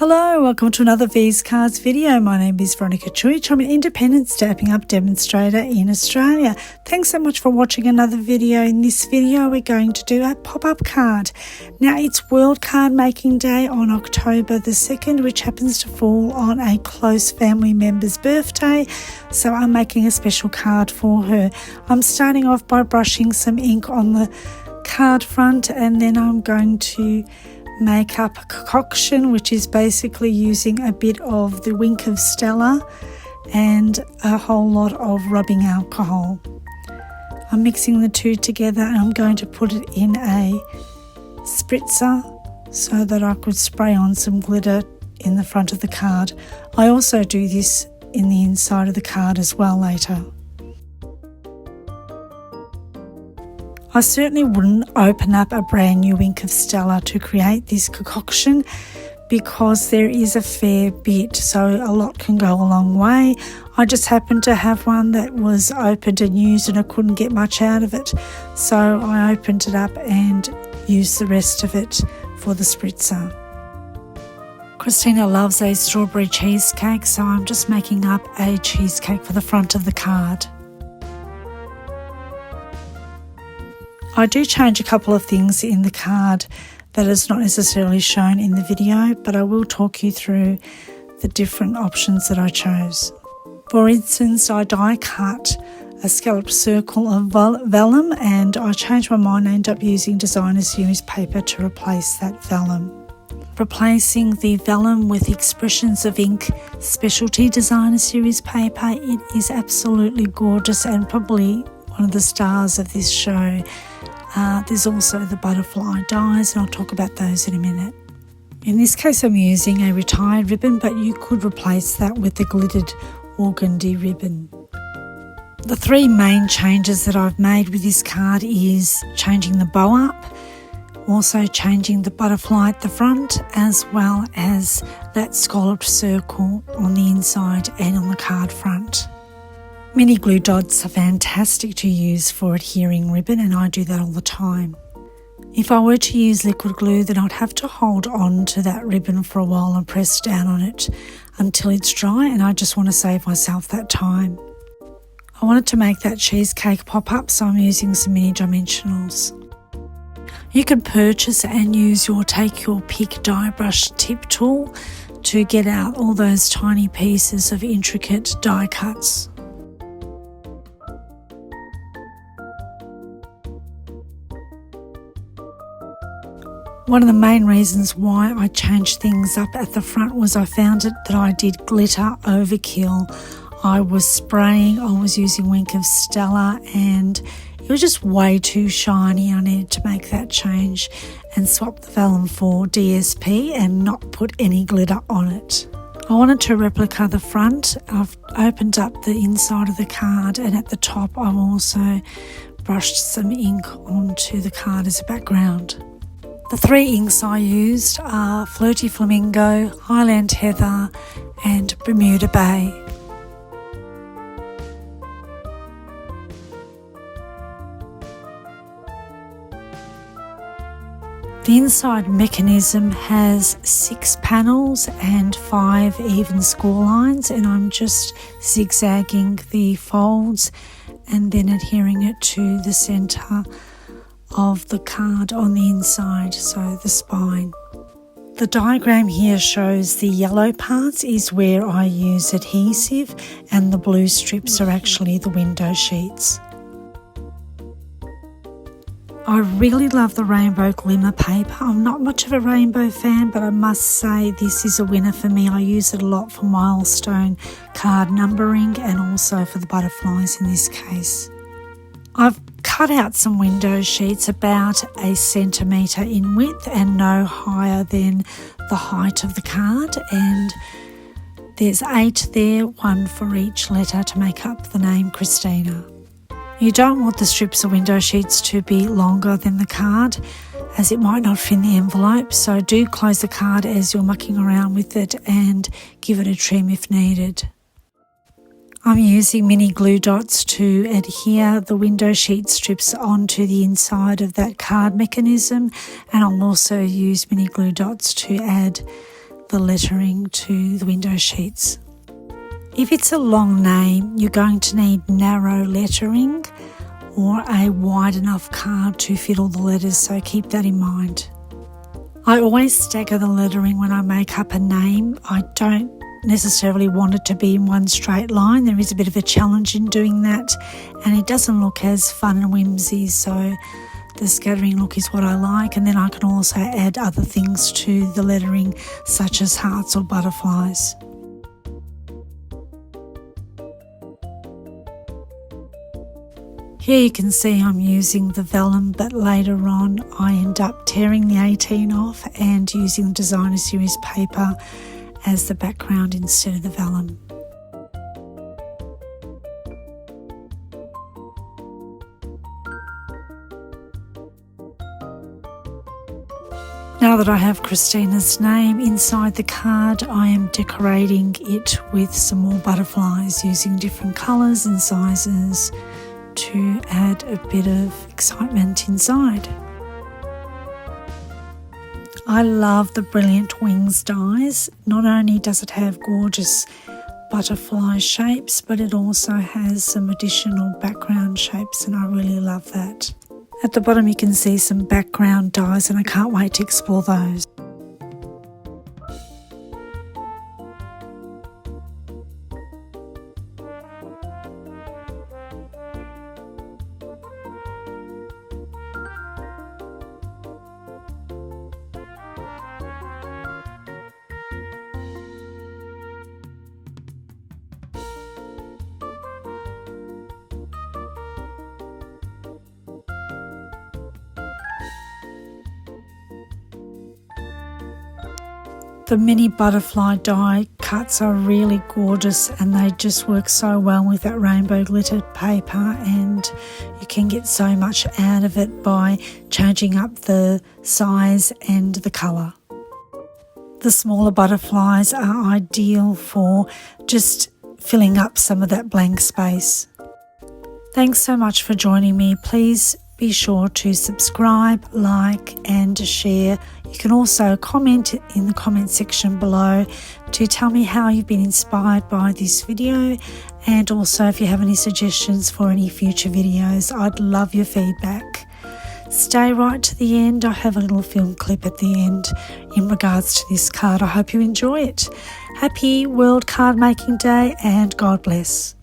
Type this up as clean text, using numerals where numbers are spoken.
Hello, welcome to another V's Cards video. My name is Veronika Čuić. I'm an independent Stamping Up demonstrator in Australia. Thanks so much for watching another video. In this video, we're going to do a pop-up card. Now, it's World Card Making Day on October the 2nd, which happens to fall on a close family member's birthday. So I'm making a special card for her. I'm starting off by brushing some ink on the card front, and then I'm going to make up a concoction, which is basically using a bit of the wink of Stella and a whole lot of rubbing alcohol. I'm mixing the two together and I'm going to put it in a spritzer so that I could spray on some glitter in the front of the card. I also do this in the inside of the card as well later. I certainly wouldn't open up a brand new wink of Stella to create this concoction because there is a fair bit, so a lot can go a long way. I just happened to have one that was opened and used and I couldn't get much out of it, so I opened it up and used the rest of it for the spritzer. Christina loves a strawberry cheesecake, so I'm just making up a cheesecake for the front of the card. I do change a couple of things in the card that is not necessarily shown in the video, but I will talk you through the different options that I chose. For instance, I die cut a scalloped circle of vellum and I changed my mind and ended up using Designer Series paper to replace that vellum. Replacing the vellum with Expressions of Ink Specialty Designer Series paper, it is absolutely gorgeous and probably one of the stars of this show. There's also the butterfly dies, and I'll talk about those in a minute. In this case, I'm using a retired ribbon, but you could replace that with the glittered organdy ribbon. The three main changes that I've made with this card is changing the bow up, also changing the butterfly at the front, as well as that scalloped circle on the inside and on the card front. Mini glue dots are fantastic to use for adhering ribbon, and I do that all the time. If I were to use liquid glue, then I'd have to hold on to that ribbon for a while and press down on it until it's dry, and I just want to save myself that time. I wanted to make that cheesecake pop up, so I'm using some mini dimensionals. You can purchase and use your take your pick die brush tip tool to get out all those tiny pieces of intricate die cuts. One of the main reasons why I changed things up at the front was I found it that I did glitter overkill. I was spraying, I was using wink of Stella, and it was just way too shiny. I needed to make that change and swap the vellum for DSP and not put any glitter on it. I wanted to replica the front. I've opened up the inside of the card, and at the top I've also brushed some ink onto the card as a background. The three inks I used are Flirty Flamingo, Highland Heather and Bermuda Bay. The inside mechanism has 6 panels and 5 even score lines, and I'm just zigzagging the folds and then adhering it to the centre of the card on the inside, so the spine. The diagram here shows the yellow parts is where I use adhesive, and the blue strips are actually the window sheets. I really love the rainbow glimmer paper. I'm not much of a rainbow fan, but I must say this is a winner for me. I use it a lot for milestone card numbering and also for the butterflies in this case. I've cut out some window sheets about 1 centimetre in width and no higher than the height of the card, and there's 8 there, 1 for each letter to make up the name Christina. You don't want the strips of window sheets to be longer than the card, as it might not fit in the envelope, so do close the card as you're mucking around with it and give it a trim if needed. I'm using mini glue dots to adhere the window sheet strips onto the inside of that card mechanism, and I'll also use mini glue dots to add the lettering to the window sheets. If it's a long name, you're going to need narrow lettering or a wide enough card to fit all the letters, so keep that in mind. I always stagger the lettering when I make up a name. I don't necessarily want it to be in one straight line. There is a bit of a challenge in doing that, and it doesn't look as fun and whimsy, so the scattering look is what I like. And then I can also add other things to the lettering, such as hearts or butterflies. Here you can see I'm using the vellum, but later on I end up tearing the 18 off and using designer series paper as the background instead of the vellum. Now that I have Christina's name inside the card, I am decorating it with some more butterflies using different colours and sizes to add a bit of excitement inside. I love the Brilliant Wings dies. Not only does it have gorgeous butterfly shapes, but it also has some additional background shapes, and I really love that. At the bottom you can see some background dies, and I can't wait to explore those. The mini butterfly die cuts are really gorgeous, and they just work so well with that rainbow glittered paper, and you can get so much out of it by changing up the size and the colour. The smaller butterflies are ideal for just filling up some of that blank space. Thanks so much for joining me. Please be sure to subscribe, like and share. You can also comment in the comment section below to tell me how you've been inspired by this video, and also if you have any suggestions for any future videos. I'd love your feedback. Stay right to the end. I have a little film clip at the end in regards to this card. I hope you enjoy it. Happy World Card Making Day, and God bless.